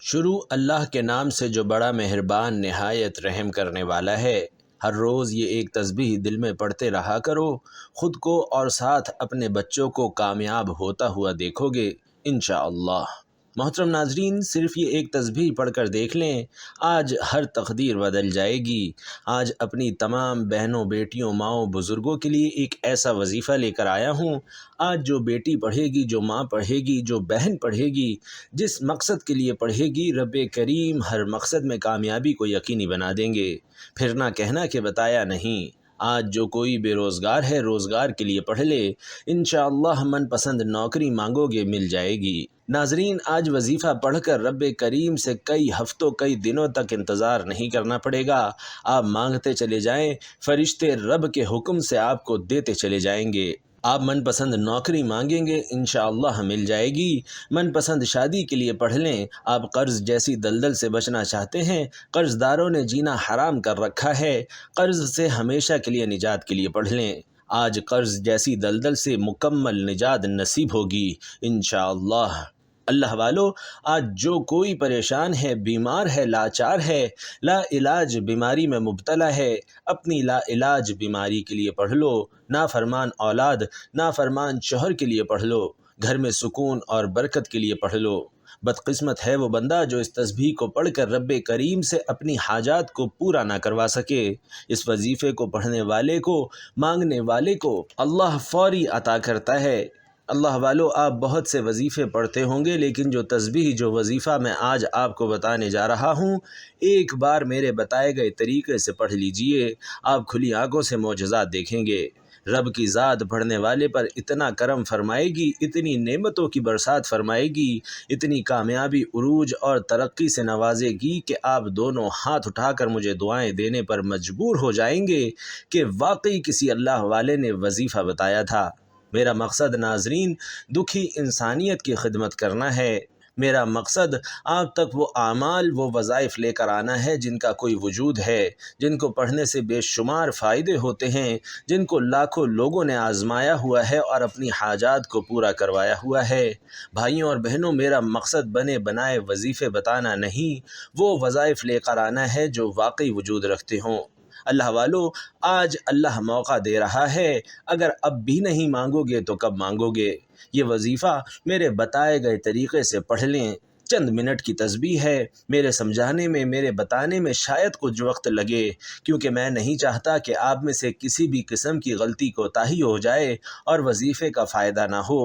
شروع اللہ کے نام سے جو بڑا مہربان نہایت رحم کرنے والا ہے۔ ہر روز یہ ایک تسبیح دل میں پڑھتے رہا کرو، خود کو اور ساتھ اپنے بچوں کو کامیاب ہوتا ہوا دیکھو گے انشاءاللہ۔ محترم ناظرین، صرف یہ ایک تسبیح پڑھ کر دیکھ لیں، آج ہر تقدیر بدل جائے گی۔ آج اپنی تمام بہنوں، بیٹیوں، ماؤں، بزرگوں کے لیے ایک ایسا وظیفہ لے کر آیا ہوں۔ آج جو بیٹی پڑھے گی، جو ماں پڑھے گی، جو بہن پڑھے گی، جس مقصد کے لیے پڑھے گی، رب کریم ہر مقصد میں کامیابی کو یقینی بنا دیں گے۔ پھر نہ کہنا کہ بتایا نہیں۔ آج جو کوئی بے روزگار ہے، روزگار کے لیے پڑھ لے، انشاءاللہ من پسند نوکری مانگو گے مل جائے گی۔ ناظرین، آج وظیفہ پڑھ کر رب کریم سے کئی ہفتوں، کئی دنوں تک انتظار نہیں کرنا پڑے گا۔ آپ مانگتے چلے جائیں، فرشتے رب کے حکم سے آپ کو دیتے چلے جائیں گے۔ آپ من پسند نوکری مانگیں گے، انشاءاللہ مل جائے گی۔ من پسند شادی کے لیے پڑھ لیں۔ آپ قرض جیسی دلدل سے بچنا چاہتے ہیں، قرض داروں نے جینا حرام کر رکھا ہے، قرض سے ہمیشہ کے لیے نجات کے لیے پڑھ لیں۔ آج قرض جیسی دلدل سے مکمل نجات نصیب ہوگی انشاءاللہ۔ اللہ والو، آج جو کوئی پریشان ہے، بیمار ہے، لاچار ہے، لا علاج بیماری میں مبتلا ہے، اپنی لا علاج بیماری کے لیے پڑھ لو۔ نافرمان اولاد، نافرمان شوہر کے لیے پڑھ لو۔ گھر میں سکون اور برکت کے لیے پڑھ لو۔ بدقسمت ہے وہ بندہ جو اس تسبیح کو پڑھ کر رب کریم سے اپنی حاجات کو پورا نہ کروا سکے۔ اس وظیفے کو پڑھنے والے کو، مانگنے والے کو اللہ فوری عطا کرتا ہے۔ اللہ والو، آپ بہت سے وظیفے پڑھتے ہوں گے، لیکن جو تسبیح، جو وظیفہ میں آج آپ کو بتانے جا رہا ہوں، ایک بار میرے بتائے گئے طریقے سے پڑھ لیجئے، آپ کھلی آنکھوں سے معجزات دیکھیں گے۔ رب کی ذات پڑھنے والے پر اتنا کرم فرمائے گی، اتنی نعمتوں کی برسات فرمائے گی، اتنی کامیابی، عروج اور ترقی سے نوازے گی کہ آپ دونوں ہاتھ اٹھا کر مجھے دعائیں دینے پر مجبور ہو جائیں گے کہ واقعی کسی اللہ والے نے وظیفہ بتایا تھا۔ میرا مقصد ناظرین دکھی انسانیت کی خدمت کرنا ہے۔ میرا مقصد آپ تک وہ اعمال، وہ وظائف لے کر آنا ہے جن کا کوئی وجود ہے، جن کو پڑھنے سے بے شمار فائدے ہوتے ہیں، جن کو لاکھوں لوگوں نے آزمایا ہوا ہے اور اپنی حاجات کو پورا کروایا ہوا ہے۔ بھائیوں اور بہنوں، میرا مقصد بنے بنائے وظیفے بتانا نہیں، وہ وظائف لے کر آنا ہے جو واقعی وجود رکھتے ہوں۔ اللہ والو، آج اللہ موقع دے رہا ہے، اگر اب بھی نہیں مانگو گے تو کب مانگو گے؟ یہ وظیفہ میرے بتائے گئے طریقے سے پڑھ لیں۔ چند منٹ کی تسبیح ہے، میرے سمجھانے میں، میرے بتانے میں شاید کچھ وقت لگے، کیونکہ میں نہیں چاہتا کہ آپ میں سے کسی بھی قسم کی غلطی کوتاہی ہو جائے اور وظیفے کا فائدہ نہ ہو۔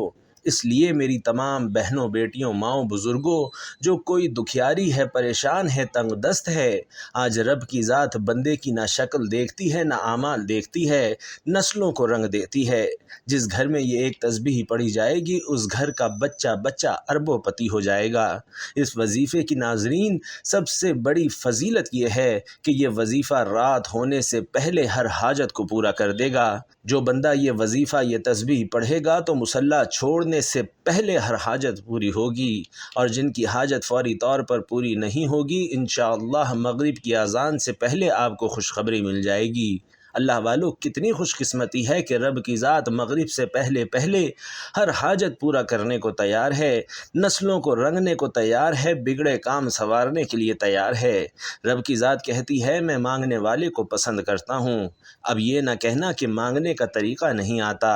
اس لیے میری تمام بہنوں، بیٹیوں، ماؤں، بزرگوں، جو کوئی دکھیاری ہے، پریشان ہے، تنگ دست ہے، آج رب کی ذات بندے کی نہ شکل دیکھتی ہے، نہ اعمال دیکھتی ہے، نسلوں کو رنگ دیتی ہے۔ جس گھر میں یہ ایک تسبیح پڑھی جائے گی، اس گھر کا بچہ بچہ اربوں پتی ہو جائے گا۔ اس وظیفے کی ناظرین سب سے بڑی فضیلت یہ ہے کہ یہ وظیفہ رات ہونے سے پہلے ہر حاجت کو پورا کر دے گا۔ جو بندہ یہ وظیفہ، یہ تسبیح پڑھے گا تو مصلی چھوڑنے سے پہلے ہر حاجت پوری ہوگی، اور جن کی حاجت فوری طور پر پوری نہیں ہوگی، انشاءاللہ مغرب کی اذان سے پہلے آپ کو خوشخبری مل جائے گی۔ اللہ والو، کتنی خوش قسمتی ہے کہ رب کی ذات مغرب سے پہلے ہر حاجت پورا کرنے کو تیار ہے، نسلوں کو رنگنے کو تیار ہے، بگڑے کام سنوارنے کے لیے تیار ہے۔ رب کی ذات کہتی ہے، میں مانگنے والے کو پسند کرتا ہوں۔ اب یہ نہ کہنا کہ مانگنے کا طریقہ نہیں آتا۔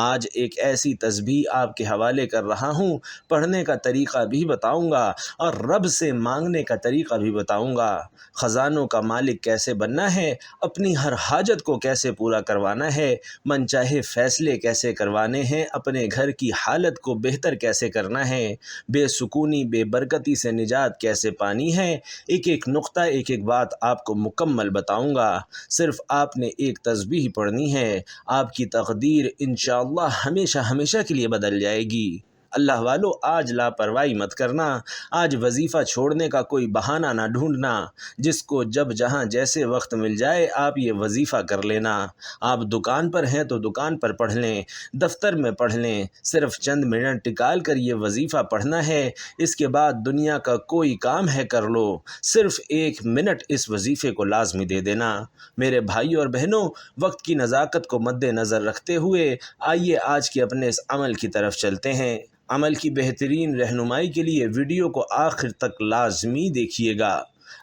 آج ایک ایسی تسبیح آپ کے حوالے کر رہا ہوں، پڑھنے کا طریقہ بھی بتاؤں گا اور رب سے مانگنے کا طریقہ بھی بتاؤں گا۔ خزانوں کا مالک کیسے بننا ہے، اپنی ہر حاجت کو کیسے پورا کروانا ہے، من چاہے فیصلے کیسے کروانے ہیں، اپنے گھر کی حالت کو بہتر کیسے کرنا ہے، بے سکونی، بے برکتی سے نجات کیسے پانی ہے، ایک ایک نقطہ، ایک ایک بات آپ کو مکمل بتاؤں گا۔ صرف آپ نے ایک تسبیح پڑھنی ہے، آپ کی تقدیر انشاءاللہ ہمیشہ ہمیشہ کے لیے بدل جائے گی۔ اللہ والو، آج لاپرواہی مت کرنا، آج وظیفہ چھوڑنے کا کوئی بہانہ نہ ڈھونڈنا۔ جس کو جب جہاں جیسے وقت مل جائے، آپ یہ وظیفہ کر لینا۔ آپ دکان پر ہیں تو دکان پر پڑھ لیں، دفتر میں پڑھ لیں، صرف چند منٹ نکال کر یہ وظیفہ پڑھنا ہے۔ اس کے بعد دنیا کا کوئی کام ہے کر لو، صرف 1 منٹ اس وظیفے کو لازمی دے دینا۔ میرے بھائیوں اور بہنوں، وقت کی نزاکت کو مد نظر رکھتے ہوئے آئیے آج کے اپنے اس عمل کی طرف چلتے ہیں۔ عمل کی بہترین رہنمائی کے لیے ویڈیو کو آخر تک لازمی دیکھیے گا۔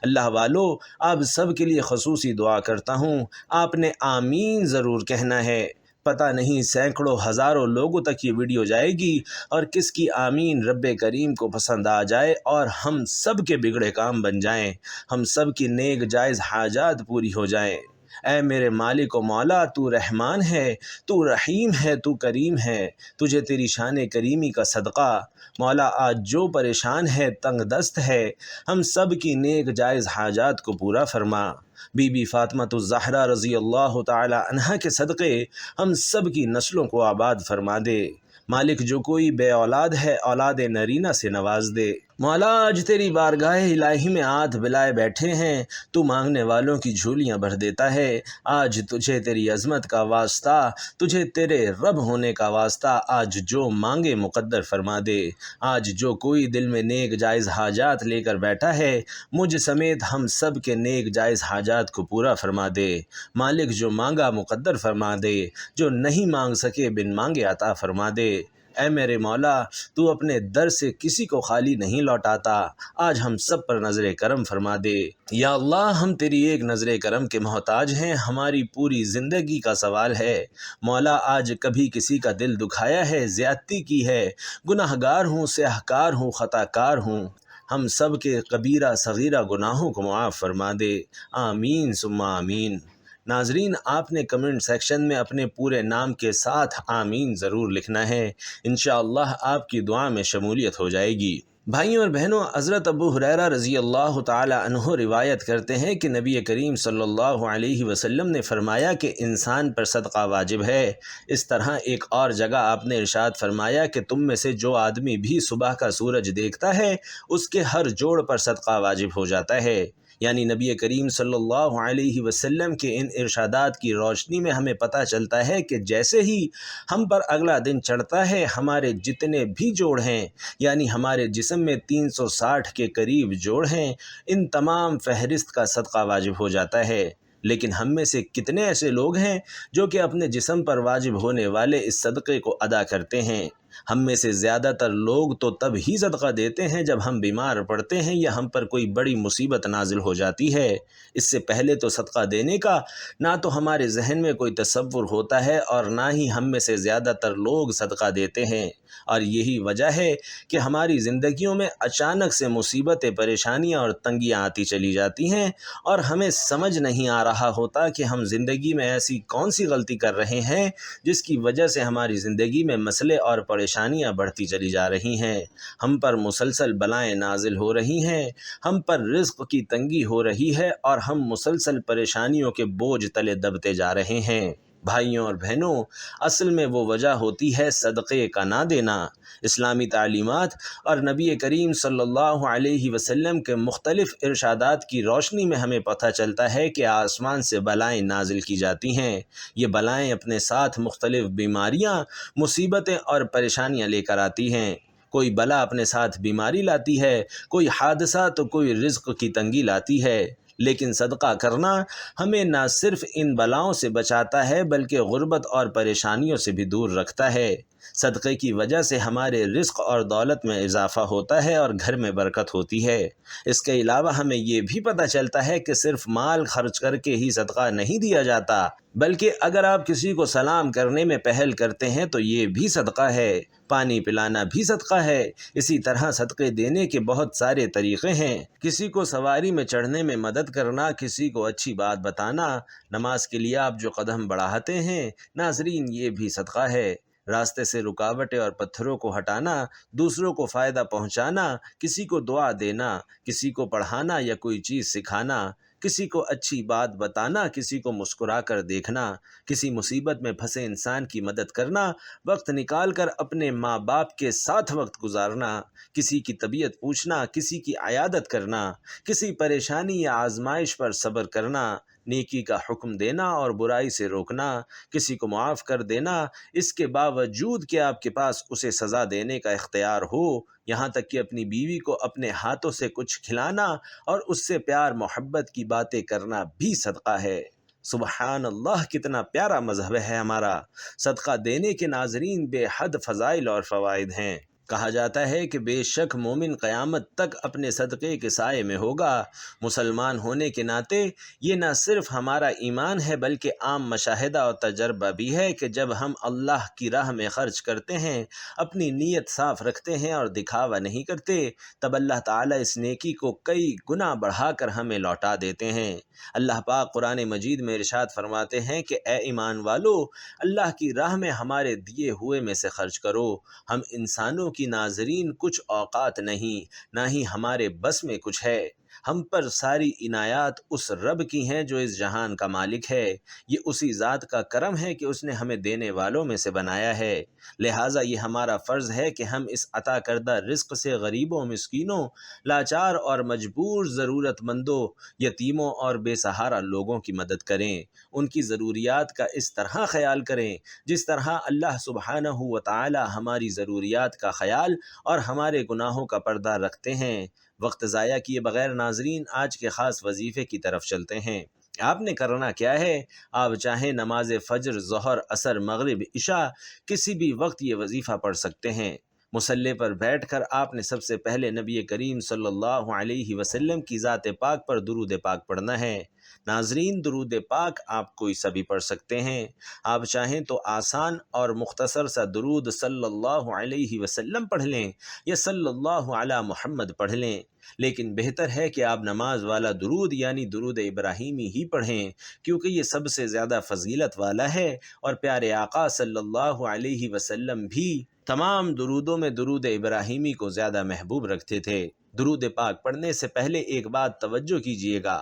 اللہ والو، آپ سب کے لیے خصوصی دعا کرتا ہوں، آپ نے آمین ضرور کہنا ہے۔ پتہ نہیں سینکڑوں ہزاروں لوگوں تک یہ ویڈیو جائے گی اور کس کی آمین رب کریم کو پسند آ جائے اور ہم سب کے بگڑے کام بن جائیں، ہم سب کی نیک جائز حاجات پوری ہو جائیں۔ اے میرے مالک و مولا، تو رحمان ہے، تو رحیم ہے، تو کریم ہے، تجھے تیری شان کریمی کا صدقہ۔ مولا، آج جو پریشان ہے، تنگ دست ہے، ہم سب کی نیک جائز حاجات کو پورا فرما۔ بی بی فاطمہ الزہرا رضی اللہ تعالی عنہا کے صدقے ہم سب کی نسلوں کو آباد فرما دے۔ مالک، جو کوئی بے اولاد ہے، اولاد نرینہ سے نواز دے۔ مولا، آج تیری بارگاہ الہی میں ہاتھ بلائے بیٹھے ہیں، تو مانگنے والوں کی جھولیاں بھر دیتا ہے۔ آج تجھے تیری عظمت کا واسطہ، تجھے تیرے رب ہونے کا واسطہ، آج جو مانگے مقدر فرما دے۔ آج جو کوئی دل میں نیک جائز حاجات لے کر بیٹھا ہے، مجھ سمیت ہم سب کے نیک جائز حاجات کو پورا فرما دے۔ مالک، جو مانگا مقدر فرما دے، جو نہیں مانگ سکے بن مانگے عطا فرما دے۔ اے میرے مولا، تو اپنے در سے کسی کو خالی نہیں لوٹاتا، آج ہم سب پر نظر کرم فرما دے۔ یا اللہ، ہم تیری ایک نظر کرم کے محتاج ہیں، ہماری پوری زندگی کا سوال ہے۔ مولا، آج کبھی کسی کا دل دکھایا ہے، زیادتی کی ہے، گناہ گار ہوں، سیاہ کار ہوں، خطا کار ہوں، ہم سب کے کبیرہ صغیرہ گناہوں کو معاف فرما دے۔ آمین ثم آمین۔ ناظرین، آپ نے کمنٹ سیکشن میں اپنے پورے نام کے ساتھ آمین ضرور لکھنا ہے، انشاءاللہ آپ کی دعا میں شمولیت ہو جائے گی۔ بھائیوں اور بہنوں، حضرت ابو ہریرہ رضی اللہ تعالی عنہ روایت کرتے ہیں کہ نبی کریم صلی اللہ علیہ وسلم نے فرمایا کہ انسان پر صدقہ واجب ہے۔ اس طرح ایک اور جگہ آپ نے ارشاد فرمایا کہ تم میں سے جو آدمی بھی صبح کا سورج دیکھتا ہے، اس کے ہر جوڑ پر صدقہ واجب ہو جاتا ہے۔ یعنی نبی کریم صلی اللہ علیہ وسلم کے ان ارشادات کی روشنی میں ہمیں پتہ چلتا ہے کہ جیسے ہی ہم پر اگلا دن چڑھتا ہے، ہمارے جتنے بھی جوڑ ہیں، یعنی ہمارے جسم میں 360 کے قریب جوڑ ہیں، ان تمام فہرست کا صدقہ واجب ہو جاتا ہے۔ لیکن ہم میں سے کتنے ایسے لوگ ہیں جو کہ اپنے جسم پر واجب ہونے والے اس صدقے کو ادا کرتے ہیں؟ ہم میں سے زیادہ تر لوگ تو تب ہی صدقہ دیتے ہیں جب ہم بیمار پڑتے ہیں یا ہم پر کوئی بڑی مصیبت نازل ہو جاتی ہے۔ اس سے پہلے تو صدقہ دینے کا نہ تو ہمارے ذہن میں کوئی تصور ہوتا ہے اور نہ ہی ہم میں سے زیادہ تر لوگ صدقہ دیتے ہیں، اور یہی وجہ ہے کہ ہماری زندگیوں میں اچانک سے مصیبتیں، پریشانیاں اور تنگیاں آتی چلی جاتی ہیں، اور ہمیں سمجھ نہیں آ رہا ہوتا کہ ہم زندگی میں ایسی کون سی غلطی کر رہے ہیں جس کی وجہ سے ہماری زندگی میں مسئلے اور پریشانیاں بڑھتی چلی جا رہی ہیں، ہم پر مسلسل بلائیں نازل ہو رہی ہیں، ہم پر رزق کی تنگی ہو رہی ہے اور ہم مسلسل پریشانیوں کے بوجھ تلے دبتے جا رہے ہیں۔ بھائیوں اور بہنوں، اصل میں وہ وجہ ہوتی ہے صدقے کا نہ دینا۔ اسلامی تعلیمات اور نبی کریم صلی اللہ علیہ وسلم کے مختلف ارشادات کی روشنی میں ہمیں پتہ چلتا ہے کہ آسمان سے بلائیں نازل کی جاتی ہیں۔ یہ بلائیں اپنے ساتھ مختلف بیماریاں، مصیبتیں اور پریشانیاں لے کر آتی ہیں۔ کوئی بلا اپنے ساتھ بیماری لاتی ہے، کوئی حادثہ تو کوئی رزق کی تنگی لاتی ہے، لیکن صدقہ کرنا ہمیں نہ صرف ان بلاؤں سے بچاتا ہے بلکہ غربت اور پریشانیوں سے بھی دور رکھتا ہے۔ صدقے کی وجہ سے ہمارے رزق اور دولت میں اضافہ ہوتا ہے اور گھر میں برکت ہوتی ہے۔ اس کے علاوہ ہمیں یہ بھی پتہ چلتا ہے کہ صرف مال خرچ کر کے ہی صدقہ نہیں دیا جاتا، بلکہ اگر آپ کسی کو سلام کرنے میں پہل کرتے ہیں تو یہ بھی صدقہ ہے، پانی پلانا بھی صدقہ ہے۔ اسی طرح صدقے دینے کے بہت سارے طریقے ہیں، کسی کو سواری میں چڑھنے میں مدد کرنا، کسی کو اچھی بات بتانا، نماز کے لیے آپ جو قدم بڑھاتے ہیں، ناظرین یہ بھی صدقہ ہے۔ راستے سے رکاوٹیں اور پتھروں کو ہٹانا، دوسروں کو فائدہ پہنچانا، کسی کو دعا دینا، کسی کو پڑھانا یا کوئی چیز سکھانا، کسی کو اچھی بات بتانا، کسی کو مسکرا کر دیکھنا، کسی مصیبت میں پھنسے انسان کی مدد کرنا، وقت نکال کر اپنے ماں باپ کے ساتھ وقت گزارنا، کسی کی طبیعت پوچھنا، کسی کی عیادت کرنا، کسی پریشانی یا آزمائش پر صبر کرنا، نیکی کا حکم دینا اور برائی سے روکنا، کسی کو معاف کر دینا، اس کے باوجود کہ آپ کے پاس اسے سزا دینے کا اختیار ہو، یہاں تک کہ اپنی بیوی کو اپنے ہاتھوں سے کچھ کھلانا اور اس سے پیار محبت کی باتیں کرنا بھی صدقہ ہے۔ سبحان اللہ، کتنا پیارا مذہب ہے ہمارا۔ صدقہ دینے کے ناظرین بے حد فضائل اور فوائد ہیں۔ کہا جاتا ہے کہ بے شک مومن قیامت تک اپنے صدقے کے سائے میں ہوگا۔ مسلمان ہونے کے ناطے یہ نہ صرف ہمارا ایمان ہے بلکہ عام مشاہدہ اور تجربہ بھی ہے کہ جب ہم اللہ کی راہ میں خرچ کرتے ہیں، اپنی نیت صاف رکھتے ہیں اور دکھاوا نہیں کرتے، تب اللہ تعالیٰ اس نیکی کو کئی گنا بڑھا کر ہمیں لوٹا دیتے ہیں۔ اللہ پاک قرآن مجید میں ارشاد فرماتے ہیں کہ اے ایمان والو، اللہ کی راہ میں ہمارے دیے ہوئے میں سے خرچ کرو۔ ہم انسانوں کی ناظرین کچھ اوقات نہیں، نہ ہی ہمارے بس میں کچھ ہے۔ ہم پر ساری عنایات اس رب کی ہیں جو اس جہان کا مالک ہے۔ یہ اسی ذات کا کرم ہے کہ اس نے ہمیں دینے والوں میں سے بنایا ہے۔ لہٰذا یہ ہمارا فرض ہے کہ ہم اس عطا کردہ رزق سے غریبوں، مسکینوں، لاچار اور مجبور ضرورت مندوں، یتیموں اور بے سہارا لوگوں کی مدد کریں۔ ان کی ضروریات کا اس طرح خیال کریں جس طرح اللہ سبحانہ و تعالی ہماری ضروریات کا خیال اور ہمارے گناہوں کا پردہ رکھتے ہیں۔ وقت ضائع کیے بغیر ناظرین آج کے خاص وظیفے کی طرف چلتے ہیں۔ آپ نے کرنا کیا ہے؟ آپ چاہیں نماز فجر، ظہر، عصر، مغرب، عشاء کسی بھی وقت یہ وظیفہ پڑھ سکتے ہیں۔ مصلی پر بیٹھ کر آپ نے سب سے پہلے نبی کریم صلی اللہ علیہ وسلم کی ذات پاک پر درود پاک پڑھنا ہے۔ ناظرین، درود پاک آپ کوئی سا بھی پڑھ سکتے ہیں۔ آپ چاہیں تو آسان اور مختصر سا درود صلی اللہ علیہ وسلم پڑھ لیں یا صلی اللہ علی محمد پڑھ لیں، لیکن بہتر ہے کہ آپ نماز والا درود یعنی درود ابراہیمی ہی پڑھیں، کیونکہ یہ سب سے زیادہ فضیلت والا ہے، اور پیارے آقا صلی اللہ علیہ وسلم بھی تمام درودوں میں درود ابراہیمی کو زیادہ محبوب رکھتے تھے۔ درود پاک پڑھنے سے پہلے ایک بات توجہ کیجیے گا۔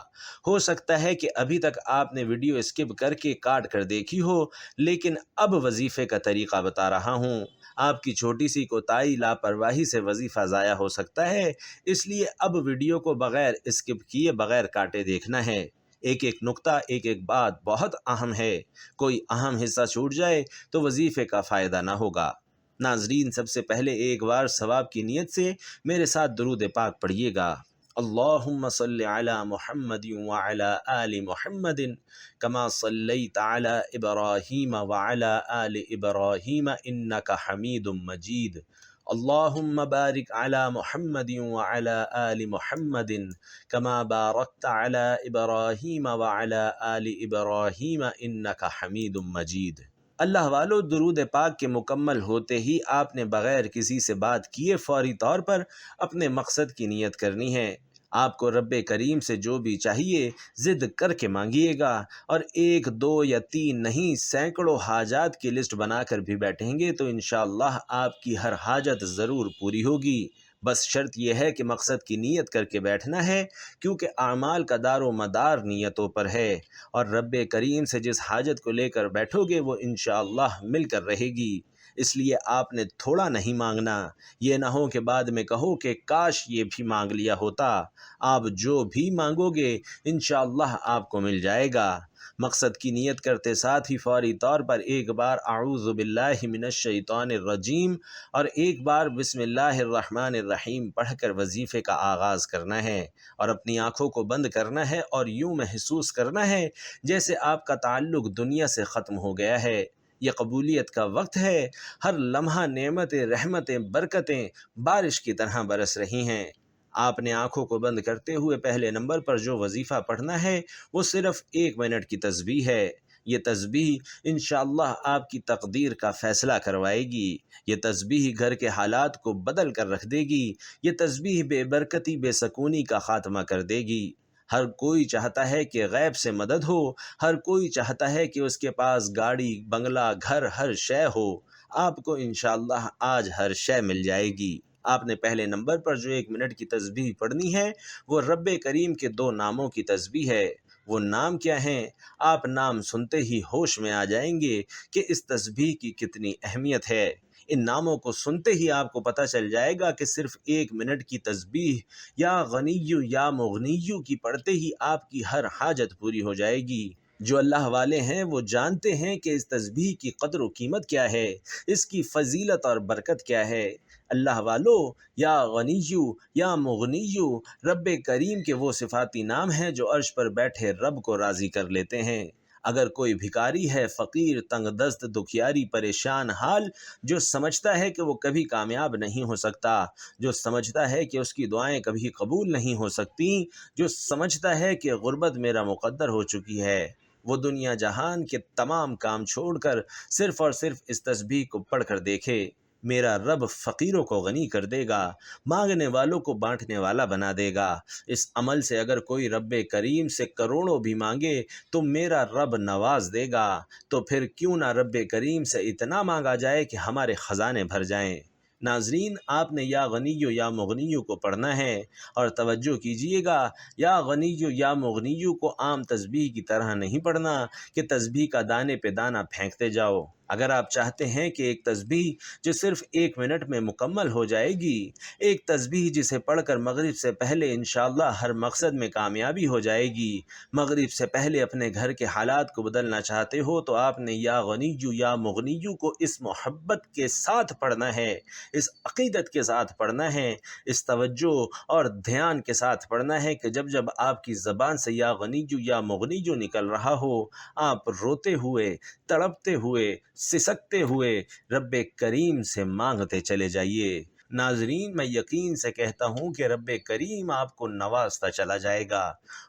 ہو سکتا ہے کہ ابھی تک آپ نے ویڈیو اسکپ کر کے کاٹ کر دیکھی ہو، لیکن اب وظیفے کا طریقہ بتا رہا ہوں۔ آپ کی چھوٹی سی کوتاہی، لاپرواہی سے وظیفہ ضائع ہو سکتا ہے، اس لیے اب ویڈیو کو بغیر اسکپ کیے، بغیر کاٹے دیکھنا ہے۔ ایک ایک نقطہ، ایک ایک بات بہت اہم ہے۔ کوئی اہم حصہ چھوٹ جائے تو وظیفے کا فائدہ نہ ہوگا۔ ناظرین، سب سے پہلے ایک بار ثواب کی نیت سے میرے ساتھ درود پاک پڑھیے گا۔ اللہم صلی علی محمد وعلی آل محمد کما صلیت علی ابراہیم وعلی آل ابراہیم انک حمید مجید۔ اللہم بارک علی محمد وعلی آل محمد کما بارکت علی ابراہیم وعلی آل ابراہیم انک حمید مجید۔ اللہ والو، درود پاک کے مکمل ہوتے ہی آپ نے بغیر کسی سے بات کیے فوری طور پر اپنے مقصد کی نیت کرنی ہے۔ آپ کو رب کریم سے جو بھی چاہیے ضد کر کے مانگیے گا، اور ایک، دو یا تین نہیں، سینکڑوں حاجات کی لسٹ بنا کر بھی بیٹھیں گے تو انشاءاللہ آپ کی ہر حاجت ضرور پوری ہوگی۔ بس شرط یہ ہے کہ مقصد کی نیت کر کے بیٹھنا ہے، کیونکہ اعمال کا دار و مدار نیتوں پر ہے، اور رب کریم سے جس حاجت کو لے کر بیٹھو گے وہ انشاءاللہ مل کر رہے گی۔ اس لیے آپ نے تھوڑا نہیں مانگنا، یہ نہ ہو کہ بعد میں کہو کہ کاش یہ بھی مانگ لیا ہوتا۔ آپ جو بھی مانگو گے انشاءاللہ آپ کو مل جائے گا۔ مقصد کی نیت کرتے ساتھ ہی فوری طور پر ایک بار اعوذ باللہ من الشیطان الرجیم اور ایک بار بسم اللہ الرحمن الرحیم پڑھ کر وظیفے کا آغاز کرنا ہے، اور اپنی آنکھوں کو بند کرنا ہے اور یوں محسوس کرنا ہے جیسے آپ کا تعلق دنیا سے ختم ہو گیا ہے۔ یہ قبولیت کا وقت ہے، ہر لمحہ نعمتیں، رحمتیں، برکتیں بارش کی طرح برس رہی ہیں۔ آپ نے آنکھوں کو بند کرتے ہوئے پہلے نمبر پر جو وظیفہ پڑھنا ہے وہ صرف 1 منٹ کی تسبیح ہے۔ یہ تسبیح انشاءاللہ آپ کی تقدیر کا فیصلہ کروائے گی۔ یہ تسبیح گھر کے حالات کو بدل کر رکھ دے گی۔ یہ تسبیح بے برکتی، بے سکونی کا خاتمہ کر دے گی۔ ہر کوئی چاہتا ہے کہ غیب سے مدد ہو، ہر کوئی چاہتا ہے کہ اس کے پاس گاڑی، بنگلہ، گھر، ہر شے ہو۔ آپ کو انشاءاللہ آج ہر شے مل جائے گی۔ آپ نے پہلے نمبر پر جو 1 منٹ کی تسبیح پڑھنی ہے وہ رب کریم کے 2 ناموں کی تسبیح ہے۔ وہ نام کیا ہیں؟ آپ نام سنتے ہی ہوش میں آ جائیں گے کہ اس تسبیح کی کتنی اہمیت ہے۔ ان ناموں کو سنتے ہی آپ کو پتہ چل جائے گا کہ صرف 1 منٹ کی تسبیح یا غنیو یا مغنیو کی پڑھتے ہی آپ کی ہر حاجت پوری ہو جائے گی۔ جو اللہ والے ہیں وہ جانتے ہیں کہ اس تسبیح کی قدر و قیمت کیا ہے، اس کی فضیلت اور برکت کیا ہے۔ اللہ والو، یا غنیو یا مغنیو رب کریم کے وہ صفاتی نام ہیں جو عرش پر بیٹھے رب کو راضی کر لیتے ہیں۔ اگر کوئی بھکاری ہے، فقیر، تنگ دست، دکھیاری، پریشان حال، جو سمجھتا ہے کہ وہ کبھی کامیاب نہیں ہو سکتا، جو سمجھتا ہے کہ اس کی دعائیں کبھی قبول نہیں ہو سکتی، جو سمجھتا ہے کہ غربت میرا مقدر ہو چکی ہے، وہ دنیا جہان کے تمام کام چھوڑ کر صرف اور صرف اس تسبیح کو پڑھ کر دیکھے۔ میرا رب فقیروں کو غنی کر دے گا، مانگنے والوں کو بانٹنے والا بنا دے گا۔ اس عمل سے اگر کوئی رب کریم سے کروڑوں بھی مانگے تو میرا رب نواز دے گا، تو پھر کیوں نہ رب کریم سے اتنا مانگا جائے کہ ہمارے خزانے بھر جائیں۔ ناظرین، آپ نے یا غنیو یا مغنیو کو پڑھنا ہے، اور توجہ کیجئے گا، یا غنیو یا مغنیو کو عام تسبیح کی طرح نہیں پڑھنا کہ تسبیح کا دانے پہ دانہ پھینکتے جاؤ۔ اگر آپ چاہتے ہیں کہ ایک تسبیح جو صرف 1 منٹ میں مکمل ہو جائے گی، ایک تسبیح جسے پڑھ کر مغرب سے پہلے انشاءاللہ ہر مقصد میں کامیابی ہو جائے گی، مغرب سے پہلے اپنے گھر کے حالات کو بدلنا چاہتے ہو، تو آپ نے یا غنیو یا مغنیو کو اس محبت کے ساتھ پڑھنا ہے، اس عقیدت کے ساتھ پڑھنا ہے، اس توجہ اور دھیان کے ساتھ پڑھنا ہے کہ جب جب آپ کی زبان سے یا غنیو یا مغنیو نکل رہا ہو، آپ روتے ہوئے، تڑپتے ہوئے، سسکتے ہوئے رب کریم سے مانگتے چلے جائیے۔ ناظرین، میں یقین سے کہتا ہوں کہ رب کریم آپ کو نوازتا چلا جائے گا۔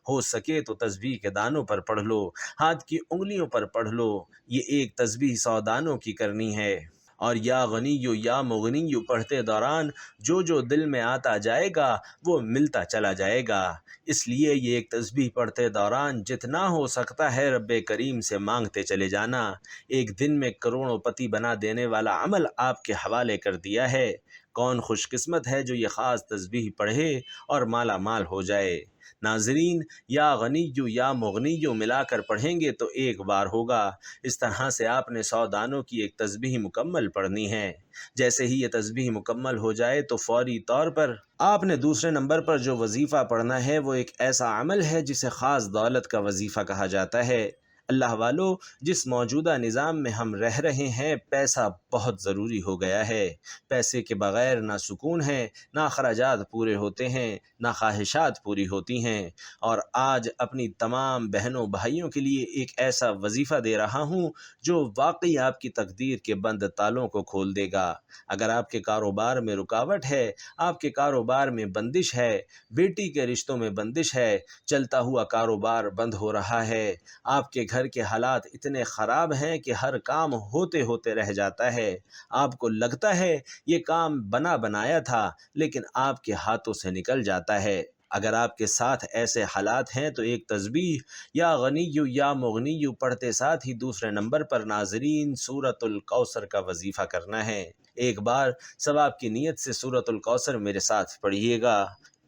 ہو سکے تو تسبیح کے دانوں پر پڑھ لو، ہاتھ کی انگلیوں پر پڑھ لو، یہ ایک تسبیح 100 دانوں کی کرنی ہے۔ اور یا غنیو یا مغنیو پڑھتے دوران جو دل میں آتا جائے گا وہ ملتا چلا جائے گا۔ اس لیے یہ ایک تسبیح پڑھتے دوران جتنا ہو سکتا ہے رب کریم سے مانگتے چلے جانا۔ ایک دن میں کروڑوں پتی بنا دینے والا عمل آپ کے حوالے کر دیا ہے۔ کون خوش قسمت ہے جو یہ خاص تسبیح پڑھے اور مالا مال ہو جائے۔ ناظرین، یا غنیو یا مغنیو ملا کر پڑھیں گے تو ایک بار ہوگا۔ اس طرح سے آپ نے 100 دانوں کی ایک تسبیح مکمل پڑھنی ہے۔ جیسے ہی یہ تسبیح مکمل ہو جائے تو فوری طور پر آپ نے دوسرے نمبر پر جو وظیفہ پڑھنا ہے وہ ایک ایسا عمل ہے جسے خاص دولت کا وظیفہ کہا جاتا ہے۔ اللہ والو، جس موجودہ نظام میں ہم رہ رہے ہیں، پیسہ بہت ضروری ہو گیا ہے۔ پیسے کے بغیر نہ سکون ہے، نہ اخراجات پورے ہوتے ہیں، نہ خواہشات پوری ہوتی ہیں۔ اور آج اپنی تمام بہنوں بھائیوں کے لیے ایک ایسا وظیفہ دے رہا ہوں جو واقعی آپ کی تقدیر کے بند تالوں کو کھول دے گا۔ اگر آپ کے کاروبار میں رکاوٹ ہے، آپ کے کاروبار میں بندش ہے، بیٹی کے رشتوں میں بندش ہے، چلتا ہوا کاروبار بند ہو رہا ہے، آپ کے گھر کے حالات اتنے خراب ہیں کہ ہر کام ہوتے ہوتے رہ جاتا ہے، آپ کو لگتا ہے یہ کام بنا بنایا تھا لیکن آپ کے ہاتھوں سے نکل جاتا ہے، اگر آپ کے ساتھ ایسے حالات ہیں تو ایک تسبیح یا غنیو یا مغنیو پڑھتے ساتھ ہی دوسرے نمبر پر ناظرین سورۃ الکوثر کا وظیفہ کرنا ہے۔ ایک بار ثواب کی نیت سے سورۃ الکوثر میرے ساتھ پڑھیے گا۔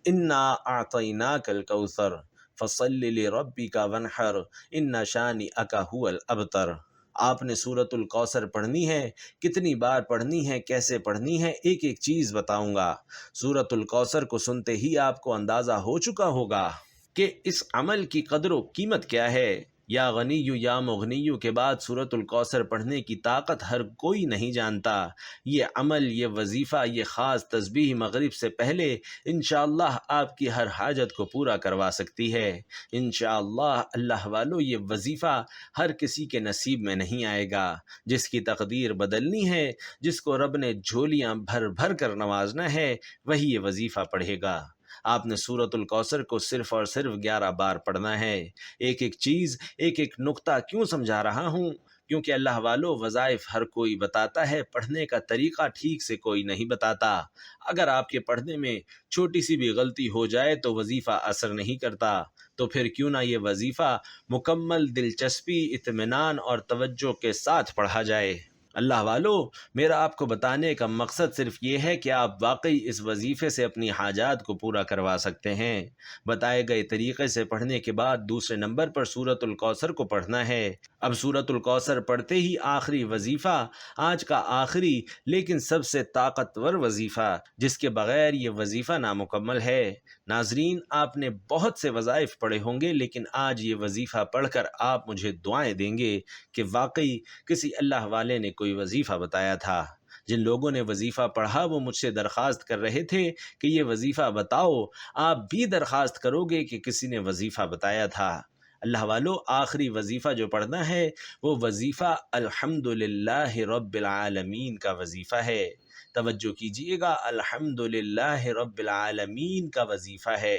انا اعطیناک الکوثر فصل لربک وانحر ان شانئک هو الابتر۔ آپ نے سورۃ الکوثر پڑھنی ہے۔ کتنی بار پڑھنی ہے، کیسے پڑھنی ہے، ایک ایک چیز بتاؤں گا۔ سورۃ الکوثر کو سنتے ہی آپ کو اندازہ ہو چکا ہوگا کہ اس عمل کی قدر و قیمت کیا ہے۔ یا غنیو یا مغنیو کے بعد سورۃ الکوثر پڑھنے کی طاقت ہر کوئی نہیں جانتا۔ یہ عمل، یہ وظیفہ، یہ خاص تسبیح مغرب سے پہلے انشاءاللہ آپ کی ہر حاجت کو پورا کروا سکتی ہے۔ انشاءاللہ اللہ والو، یہ وظیفہ ہر کسی کے نصیب میں نہیں آئے گا۔ جس کی تقدیر بدلنی ہے، جس کو رب نے جھولیاں بھر بھر کر نوازنا ہے، وہی یہ وظیفہ پڑھے گا۔ آپ نے سورۃ الکوثر کو صرف اور صرف 11 بار پڑھنا ہے۔ ایک ایک چیز، ایک ایک نقطہ کیوں سمجھا رہا ہوں؟ کیونکہ اللہ والو، وظائف ہر کوئی بتاتا ہے، پڑھنے کا طریقہ ٹھیک سے کوئی نہیں بتاتا۔ اگر آپ کے پڑھنے میں چھوٹی سی بھی غلطی ہو جائے تو وظیفہ اثر نہیں کرتا۔ تو پھر کیوں نہ یہ وظیفہ مکمل دلچسپی، اطمینان اور توجہ کے ساتھ پڑھا جائے۔ اللہ والو، میرا آپ کو بتانے کا مقصد صرف یہ ہے کہ آپ واقعی اس وظیفے سے اپنی حاجات کو پورا کروا سکتے ہیں۔ بتائے گئے طریقے سے پڑھنے کے بعد دوسرے نمبر پر سورۃ الکوثر کو پڑھنا ہے۔ اب سورۃ الکوثر پڑھتے ہی آخری وظیفہ، آج کا آخری لیکن سب سے طاقتور وظیفہ، جس کے بغیر یہ وظیفہ نامکمل ہے۔ ناظرین، آپ نے بہت سے وظائف پڑھے ہوں گے لیکن آج یہ وظیفہ پڑھ کر آپ مجھے دعائیں دیں گے کہ واقعی کسی اللہ والے نے کوئی وظیفہ بتایا تھا۔ جن لوگوں نے وظیفہ پڑھا وہ مجھ سے درخواست کر رہے تھے کہ یہ وظیفہ بتاؤ۔ آپ بھی درخواست کرو گے کہ کسی نے وظیفہ بتایا تھا۔ اللہ والو، آخری وظیفہ جو پڑھنا ہے وہ وظیفہ الحمدللہ رب العالمین کا وظیفہ ہے۔ توجہ کیجئے گا، الحمدللہ رب العالمین کا وظیفہ ہے۔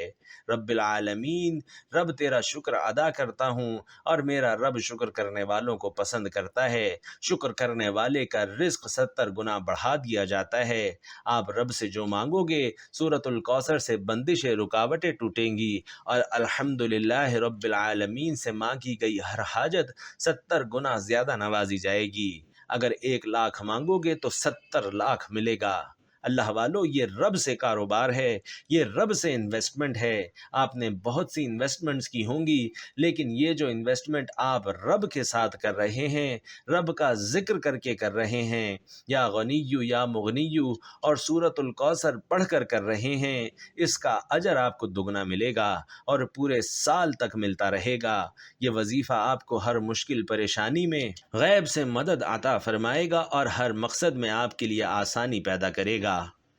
رب العالمین، رب تیرا شکر ادا کرتا ہوں، اور میرا رب شکر کرنے والوں کو پسند کرتا ہے۔ شکر کرنے والے کا رزق 70 گنا بڑھا دیا جاتا ہے۔ آپ رب سے جو مانگو گے، سورۃ الکوثر سے بندشیں، رکاوٹیں ٹوٹیں گی، اور الحمدللہ رب العالمین سے مانگی گئی ہر حاجت 70 گنا زیادہ نوازی جائے گی۔ اگر 1 لاکھ مانگو گے تو 70 لاکھ ملے گا۔ اللہ والو، یہ رب سے کاروبار ہے، یہ رب سے انویسٹمنٹ ہے۔ آپ نے بہت سی انویسٹمنٹس کی ہوں گی، لیکن یہ جو انویسٹمنٹ آپ رب کے ساتھ کر رہے ہیں، رب کا ذکر کر کے کر رہے ہیں، یا غنیو یا مغنیو اور سورۃ الکوثر پڑھ کر کر رہے ہیں، اس کا اجر آپ کو دگنا ملے گا اور پورے سال تک ملتا رہے گا۔ یہ وظیفہ آپ کو ہر مشکل پریشانی میں غیب سے مدد عطا فرمائے گا اور ہر مقصد میں آپ کے لیے آسانی پیدا کرے گا۔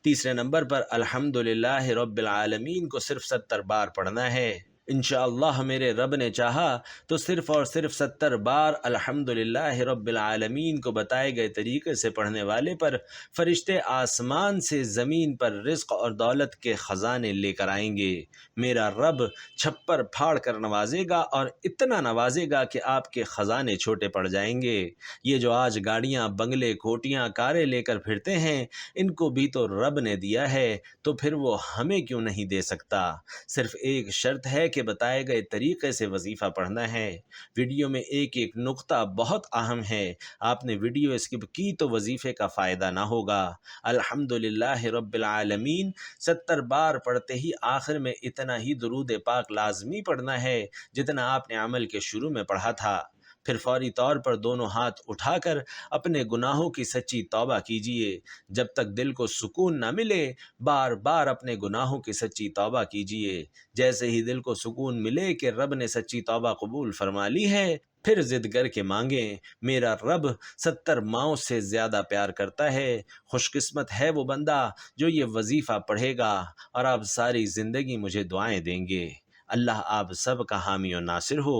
تیسرے نمبر پر الحمدللہ رب العالمین کو صرف 70 بار پڑھنا ہے۔ انشاءاللہ میرے رب نے چاہا تو صرف اور صرف 70 بار الحمدللہ رب العالمین کو بتائے گئے طریقے سے پڑھنے والے پر فرشتے آسمان سے زمین پر رزق اور دولت کے خزانے لے کر آئیں گے۔ میرا رب چھپر پھاڑ کر نوازے گا، اور اتنا نوازے گا کہ آپ کے خزانے چھوٹے پڑ جائیں گے۔ یہ جو آج گاڑیاں، بنگلے، کوٹیاں، کاریں لے کر پھرتے ہیں، ان کو بھی تو رب نے دیا ہے، تو پھر وہ ہمیں کیوں نہیں دے سکتا؟ صرف ایک شرط ہے کہ بتائے گئے طریقے سے وظیفہ پڑھنا ہے۔ ویڈیو میں ایک ایک نقطہ بہت اہم ہے، آپ نے ویڈیو اسکپ کی تو وظیفے کا فائدہ نہ ہوگا۔ الحمدللہ رب العالمین 70 بار پڑھتے ہی آخر میں اتنا ہی درود پاک لازمی پڑھنا ہے جتنا آپ نے عمل کے شروع میں پڑھا تھا۔ پھر فوری طور پر دونوں ہاتھ اٹھا کر اپنے گناہوں کی سچی توبہ کیجیے۔ جب تک دل کو سکون نہ ملے، بار بار اپنے گناہوں کی سچی توبہ کیجیے۔ جیسے ہی دل کو سکون ملے کہ رب نے سچی توبہ قبول فرما لی ہے، پھر ضد کر کے مانگیں۔ میرا رب 70 ماؤں سے زیادہ پیار کرتا ہے۔ خوش قسمت ہے وہ بندہ جو یہ وظیفہ پڑھے گا، اور آپ ساری زندگی مجھے دعائیں دیں گے۔ اللہ آپ سب کا حامی و ناصر ہو۔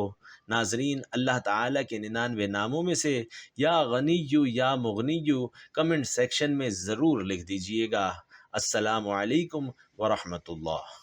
ناظرین، اللہ تعالیٰ کے 99 ناموں میں سے یا غنیو یا مغنیو کمنٹ سیکشن میں ضرور لکھ دیجئے گا۔ السلام علیکم ورحمۃ اللہ۔